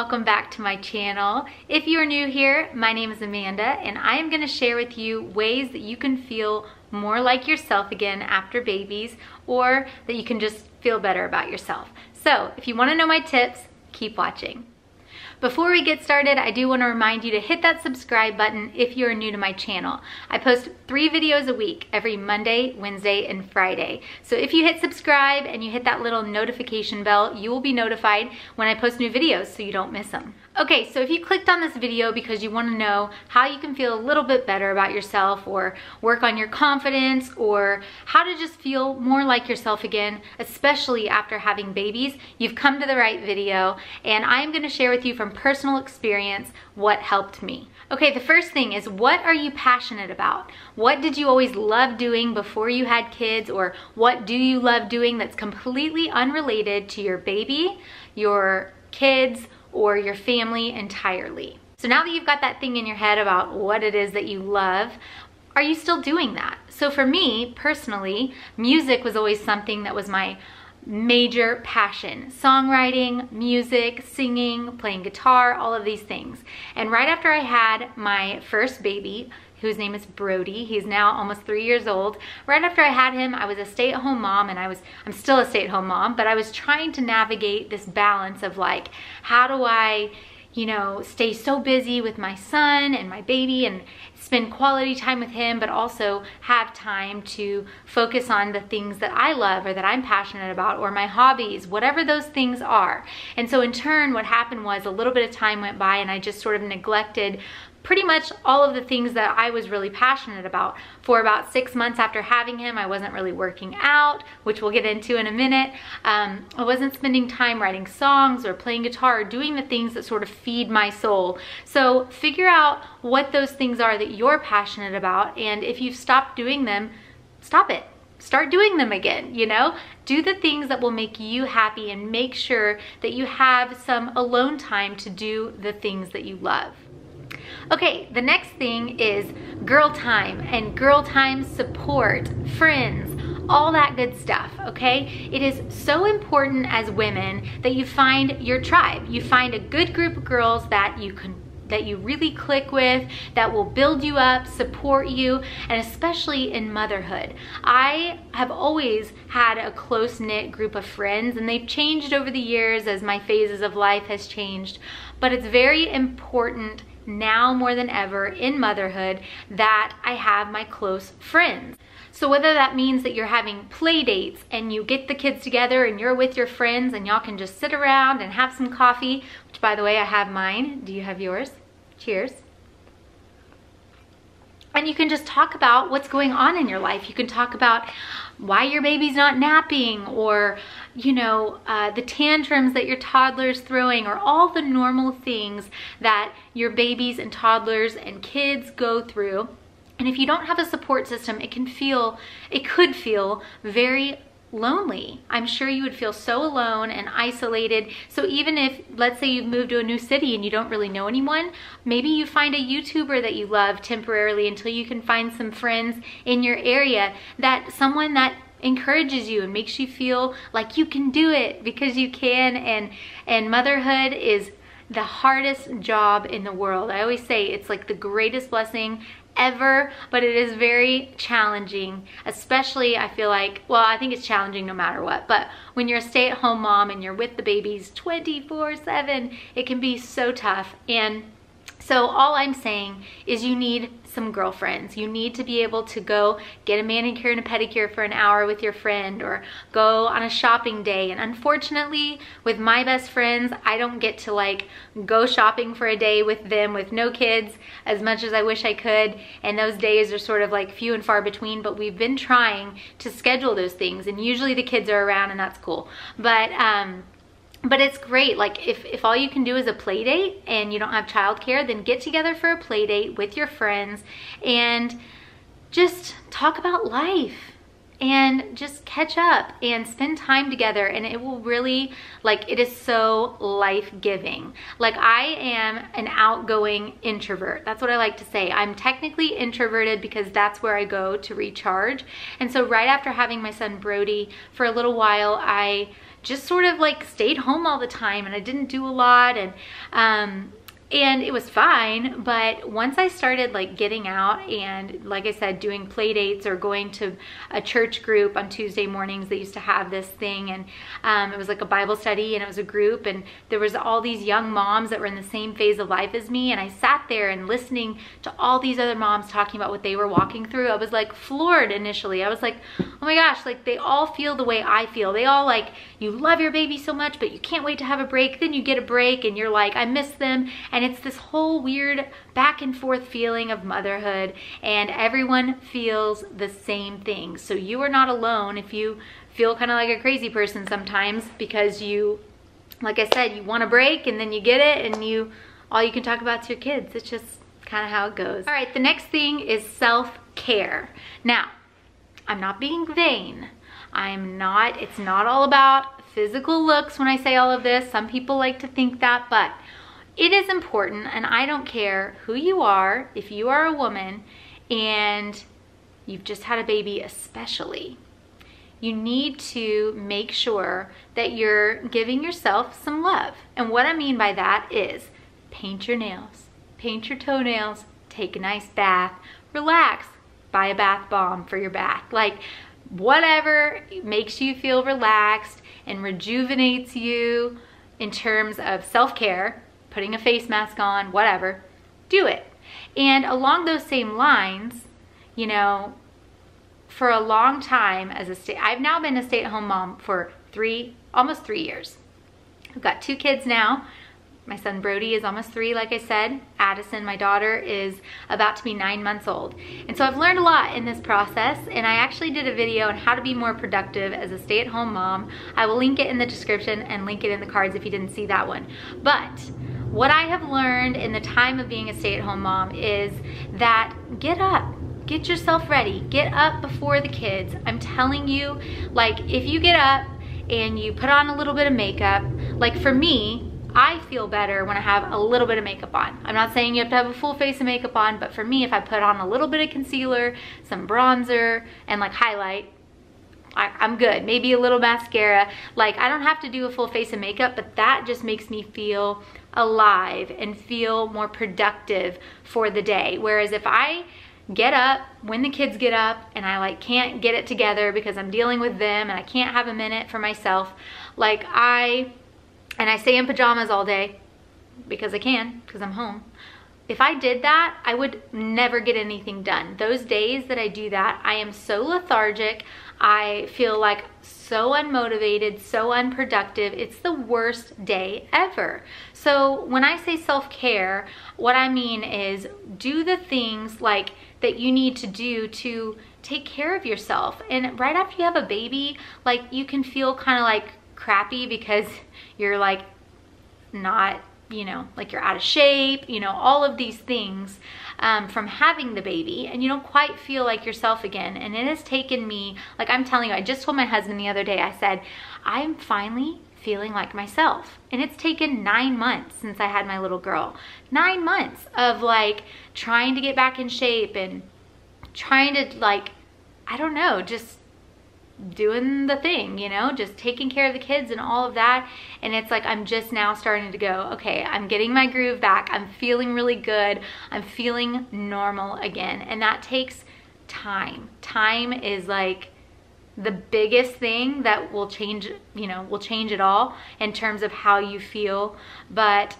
welcome back to my channel. If you are new here, my name is Amanda and I am going to share with you ways that you can feel more like yourself again after babies, or that you can just feel better about yourself. So if you want to know my tips, keep watching. Before we get started, I do want to remind you to hit that subscribe button if you're new to my channel. I post 3 videos a week, every Monday, Wednesday, and Friday. So if you hit subscribe and you hit that little notification bell, you will be notified when I post new videos so you don't miss them. Okay, so if you clicked on this video because you want to know how you can feel a little bit better about yourself, or work on your confidence, or how to just feel more like yourself again, especially after having babies, you've come to the right video, and I'm going to share with you from personal experience what helped me. Okay, the first thing is, what are you passionate about? What did you always love doing before you had kids, or what do you love doing that's completely unrelated to your baby, your kids, or your family entirely? So now that you've got that thing in your head about what it is that you love, are you still doing that? So for me, personally, music was always something that was my major passion. Songwriting, music, singing, playing guitar, all of these things. And right after I had my first baby, whose name is Brody, he's now almost 3 years old. Right after I had him, I was a stay-at-home mom, and I'm still a stay-at-home mom, but I was trying to navigate this balance of like, how do I, stay so busy with my son and my baby and spend quality time with him, but also have time to focus on the things that I love or that I'm passionate about, or my hobbies, whatever those things are. And so in turn, what happened was a little bit of time went by and I just sort of neglected pretty much all of the things that I was really passionate about. For about 6 months after having him, I wasn't really working out, which we'll get into in a minute. I wasn't spending time writing songs or playing guitar or doing the things that sort of feed my soul. So figure out what those things are that you're passionate about, and if you've stopped doing them, stop it. Start doing them again, Do the things that will make you happy, and make sure that you have some alone time to do the things that you love. Okay, the next thing is girl time, and girl time support, friends, all that good stuff, okay? It is so important as women that you find your tribe. You find a good group of girls that you really click with, that will build you up, support you, and especially in motherhood. I have always had a close-knit group of friends, and they've changed over the years as my phases of life has changed, but it's very important now more than ever in motherhood that I have my close friends. So whether that means that you're having play dates and you get the kids together and you're with your friends and y'all can just sit around and have some coffee, which by the way, I have mine. Do you have yours? Cheers. And you can just talk about what's going on in your life. You can talk about why your baby's not napping, or the tantrums that your toddler's throwing, or all the normal things that your babies and toddlers and kids go through. And if you don't have a support system, it could feel very lonely. I'm sure you would feel so alone and isolated. So even if, let's say, you've moved to a new city and you don't really know anyone, maybe you find a YouTuber that you love temporarily until you can find some friends in your area, someone that encourages you and makes you feel like you can do it, because you can. And motherhood is the hardest job in the world. I always say it's like the greatest blessing ever, but it is very challenging, especially I feel like, well, I think it's challenging no matter what, but when you're a stay-at-home mom and you're with the babies 24/7, it can be so tough. And so all I'm saying is you need some girlfriends. You need to be able to go get a manicure and a pedicure for an hour with your friend, or go on a shopping day. And unfortunately, with my best friends, I don't get to like go shopping for a day with them with no kids, as much as I wish I could. And those days are sort of like few and far between, but we've been trying to schedule those things, and usually the kids are around, and that's cool. But it's great, like if all you can do is a play date and you don't have childcare, then get together for a play date with your friends and just talk about life. and just catch up and spend time together, and it will really, like, it is so life-giving. Like, I am an outgoing introvert. That's what I like to say. I'm technically introverted because that's where I go to recharge. And so right after having my son Brody, for a little while, I just sort of like stayed home all the time, and I didn't do a lot, and it was fine. But once I started like getting out and, like I said, doing play dates or going to a church group on Tuesday mornings, they used to have this thing, and it was like a Bible study, and it was a group, and there was all these young moms that were in the same phase of life as me, and I sat there and listening to all these other moms talking about what they were walking through. I was like floored initially. I was like, oh my gosh, like they all feel the way I feel. They all, like, you love your baby so much, but you can't wait to have a break. Then you get a break and you're like, I miss them. And it's this whole weird back and forth feeling of motherhood, and everyone feels the same thing. So you are not alone if you feel kind of like a crazy person sometimes, because you, like I said, you want a break and then you get it, and all you can talk about is your kids. It's just kind of how it goes. All right, the next thing is self-care. Now, I'm not being vain. It's not all about physical looks when I say all of this. Some people like to think that, but it is important, and I don't care who you are. If you are a woman and you've just had a baby especially, you need to make sure that you're giving yourself some love. And what I mean by that is paint your nails, paint your toenails, take a nice bath, relax, buy a bath bomb for your back. Like, whatever makes you feel relaxed and rejuvenates you in terms of self-care, putting a face mask on, whatever, do it. And along those same lines, you know, for a long time I've now been a stay-at-home mom for almost 3 years. I've got 2 kids now. My son Brody is almost 3, like I said. Addison, my daughter, is about to be 9 months old. And so I've learned a lot in this process, and I actually did a video on how to be more productive as a stay-at-home mom. I will link it in the description and link it in the cards if you didn't see that one. But what I have learned in the time of being a stay-at-home mom is that get up, get yourself ready, get up before the kids. I'm telling you, like, if you get up and you put on a little bit of makeup, like for me, I feel better when I have a little bit of makeup on. I'm not saying you have to have a full face of makeup on, but for me, if I put on a little bit of concealer, some bronzer, and like highlight, I'm good. Maybe a little mascara. Like, I don't have to do a full face of makeup, but that just makes me feel alive and feel more productive for the day. Whereas if I get up when the kids get up and I like can't get it together because I'm dealing with them and I can't have a minute for myself, like I stay in pajamas all day because I can, because I'm home. If I did that, I would never get anything done. Those days that I do that, I am so lethargic. I feel like so unmotivated, so unproductive. It's the worst day ever. So when I say self-care, what I mean is do the things like that you need to do to take care of yourself. And right after you have a baby, like you can feel kind of like crappy because you're like not, you know, like you're out of shape, you know, all of these things from having the baby, and you don't quite feel like yourself again. And it has taken me, like I'm telling you, I just told my husband the other day, I said, I'm finally feeling like myself. And it's taken 9 months since I had my little girl. 9 months of like trying to get back in shape and trying to like, I don't know, just doing the thing, you know, just taking care of the kids and all of that. And it's like I'm just now starting to go, okay, I'm getting my groove back. I'm feeling really good. I'm feeling normal again. And that takes time. Time is like the biggest thing that will change, you know, will change it all in terms of how you feel. But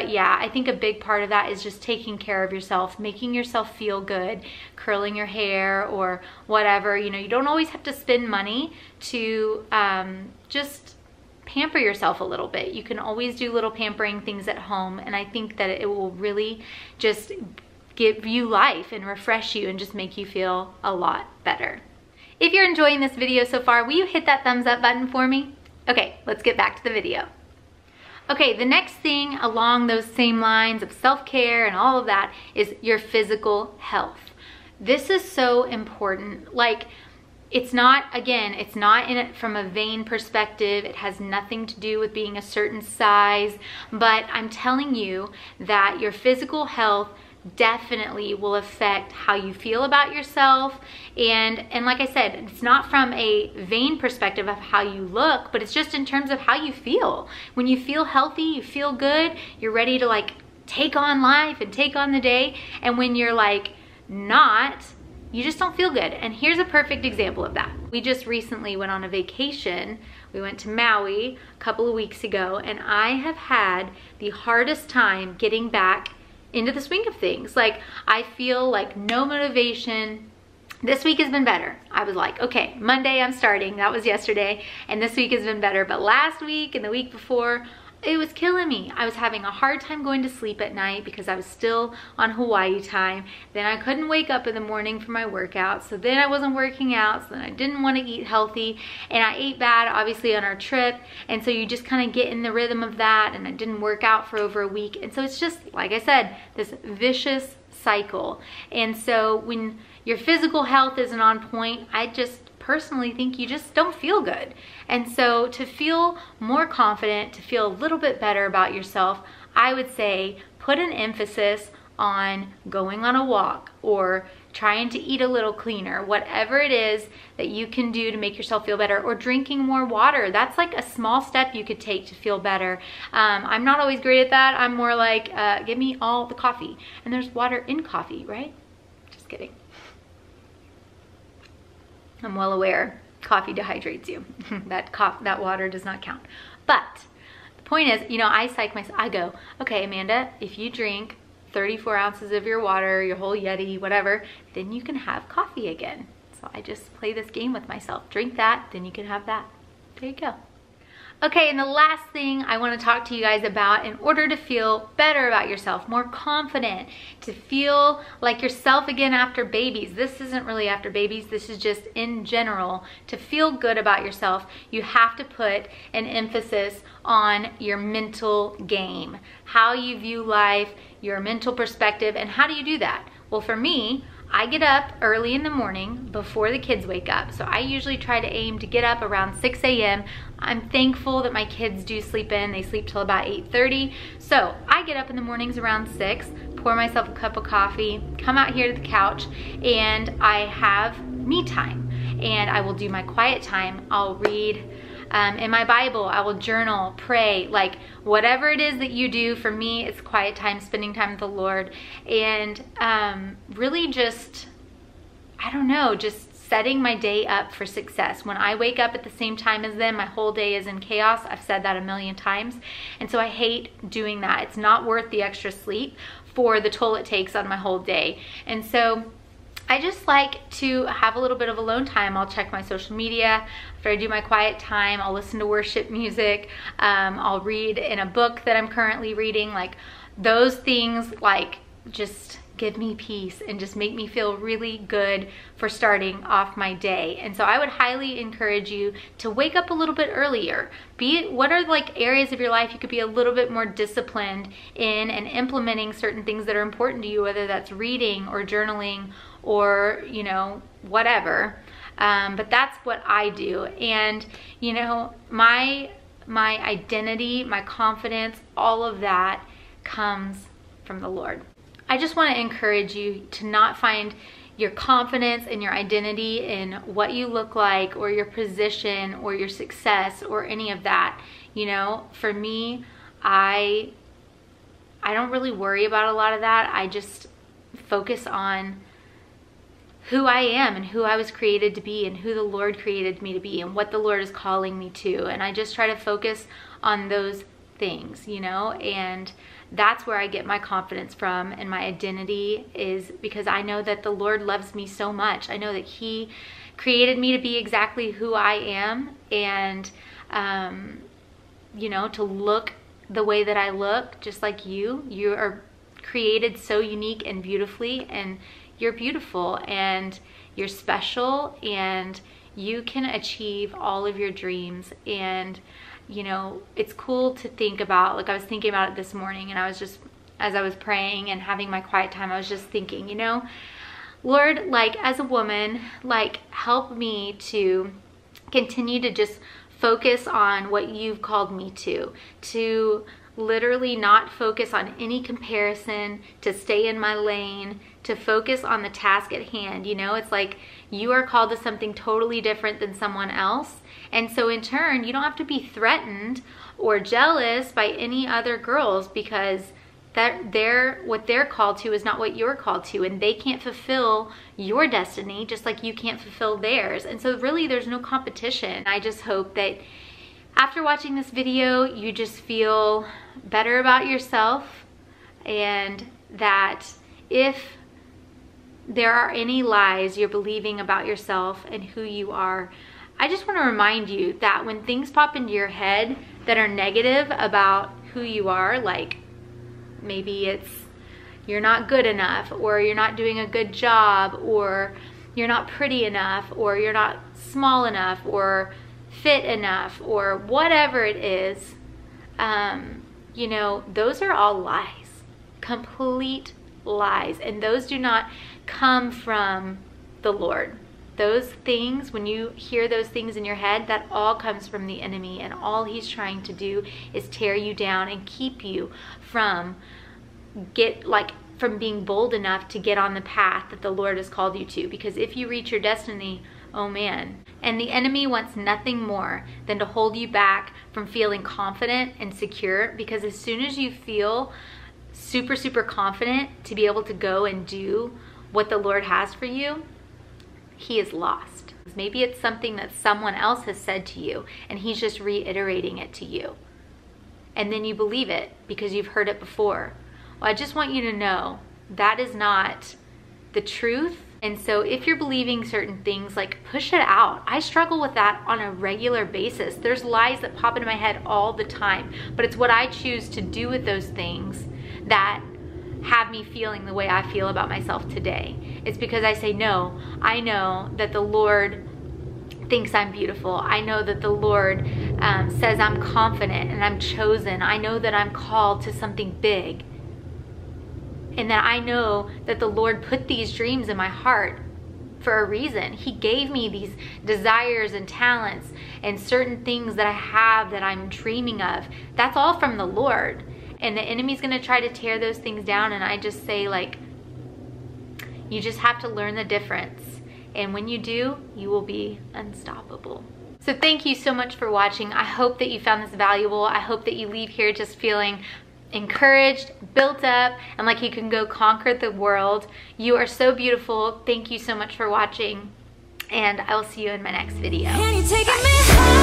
yeah, I think a big part of that is just taking care of yourself, making yourself feel good, curling your hair or whatever. You know, you don't always have to spend money to just pamper yourself a little bit. You can always do little pampering things at home, and I think that it will really just give you life and refresh you and just make you feel a lot better. If you're enjoying this video so far, will you hit that thumbs up button for me? Okay, let's get back to the video. Okay, the next thing along those same lines of self-care and all of that is your physical health. This is so important. Like, it's not, again, it's not in it from a vain perspective. It has nothing to do with being a certain size, but I'm telling you that your physical health definitely will affect how you feel about yourself. And like I said, it's not from a vain perspective of how you look, but it's just in terms of how you feel. When you feel healthy, you feel good, you're ready to like take on life and take on the day. And when you're like not, you just don't feel good. And here's a perfect example of that. We just recently went on a vacation. We went to Maui a couple of weeks ago, and I have had the hardest time getting back into the swing of things. Like, I feel like no motivation. This week has been better. I was like, okay, Monday I'm starting. That was yesterday. And this week has been better. But last week and the week before, it was killing me. I was having a hard time going to sleep at night because I was still on Hawaii time. Then I couldn't wake up in the morning for my workout. So then I wasn't working out. So then I didn't want to eat healthy. And I ate bad, obviously, on our trip. And so you just kind of get in the rhythm of that. And I didn't work out for over a week. And so it's just, like I said, this vicious cycle. And so when your physical health isn't on point, I just personally think you just don't feel good. And so to feel more confident, to feel a little bit better about yourself, I would say put an emphasis on going on a walk or trying to eat a little cleaner, whatever it is that you can do to make yourself feel better, or drinking more water. That's like a small step you could take to feel better. I'm not always great at that. I'm more like, give me all the coffee. And there's water in coffee, right? Just kidding. I'm well aware coffee dehydrates you. that water does not count. But the point is, you know, I psych myself. I go, okay, Amanda, if you drink 34 ounces of your water, your whole Yeti, whatever, then you can have coffee again. So I just play this game with myself. Drink that, then you can have that. There you go. Okay, and the last thing I want to talk to you guys about in order to feel better about yourself, more confident, to feel like yourself again after babies. This isn't really after babies, this is just in general. To feel good about yourself, you have to put an emphasis on your mental game, how you view life, your mental perspective, and how do you do that? Well, for me, I get up early in the morning before the kids wake up. So I usually try to aim to get up around 6 a.m. I'm thankful that my kids do sleep in. They sleep till about 8:30. So I get up in the mornings around 6, pour myself a cup of coffee, come out here to the couch, and I have me time. And I will do my quiet time. I'll read in my Bible, I will journal, pray, like whatever it is that you do. For me, it's quiet time, spending time with the Lord, and really just, I don't know, just setting my day up for success. When I wake up at the same time as them, my whole day is in chaos. I've said that a million times, and so I hate doing that. It's not worth the extra sleep for the toll it takes on my whole day. And so I just like to have a little bit of alone time. I'll check my social media. After I do my quiet time, I'll listen to worship music. I'll read in a book that I'm currently reading. Like those things, like just give me peace and just make me feel really good for starting off my day. And so I would highly encourage you to wake up a little bit earlier. What are like areas of your life you could be a little bit more disciplined in and implementing certain things that are important to you, whether that's reading or journaling or, you know, whatever. But that's what I do. And, you know, my identity, my confidence, all of that comes from the Lord. I just want to encourage you to not find your confidence and your identity in what you look like or your position or your success or any of that. You know, for me, I don't really worry about a lot of that. I just focus on who I am and who I was created to be and who the Lord created me to be and what the Lord is calling me to. And I just try to focus on those things, you know, and that's where I get my confidence from, and my identity is because I know that the Lord loves me so much. I know that He created me to be exactly who I am, and you know, to look the way that I look, just like you. You are created so unique and beautifully, and you're beautiful and you're special, and you can achieve all of your dreams. And you know, it's cool to think about, like I was thinking about it this morning, and I was just, as I was praying and having my quiet time, I was just thinking, you know, Lord, like as a woman, like help me to continue to just focus on what you've called me to literally not focus on any comparison, to stay in my lane, to focus on the task at hand. You know, it's like you are called to something totally different than someone else. And so in turn, you don't have to be threatened or jealous by any other girls, because what they're called to is not what you're called to, and they can't fulfill your destiny just like you can't fulfill theirs. And so really there's no competition. I just hope that after watching this video, you just feel better about yourself, and that if there are any lies you're believing about yourself and who you are, I just want to remind you that when things pop into your head that are negative about who you are, like maybe it's you're not good enough, or you're not doing a good job, or you're not pretty enough, or you're not small enough, or fit enough, or whatever it is, you know, those are all lies, complete lies, and those do not come from the Lord. Those things, when you hear those things in your head, that all comes from the enemy, and all he's trying to do is tear you down and keep you from being bold enough to get on the path that the Lord has called you to. Because if you reach your destiny, oh man. And the enemy wants nothing more than to hold you back from feeling confident and secure, because as soon as you feel super, super confident to be able to go and do what the Lord has for you, he is lost. Maybe it's something that someone else has said to you, and he's just reiterating it to you. And then you believe it because you've heard it before. Well, I just want you to know that is not the truth. And so if you're believing certain things, like, push it out. I struggle with that on a regular basis. There's lies that pop into my head all the time, but it's what I choose to do with those things that have me feeling the way I feel about myself today. It's because I say, no, I know that the Lord thinks I'm beautiful. I know that the Lord says I'm confident and I'm chosen. I know that I'm called to something big. And that I know that the Lord put these dreams in my heart for a reason. He gave me these desires and talents and certain things that I have that I'm dreaming of. That's all from the Lord. And the enemy's gonna try to tear those things down, and I just say, like, you just have to learn the difference. And when you do, you will be unstoppable. So thank you so much for watching. I hope that you found this valuable. I hope that you leave here just feeling encouraged, built up, and like you can go conquer the world. You are so beautiful. Thank you so much for watching, and I will see you in my next video. Bye.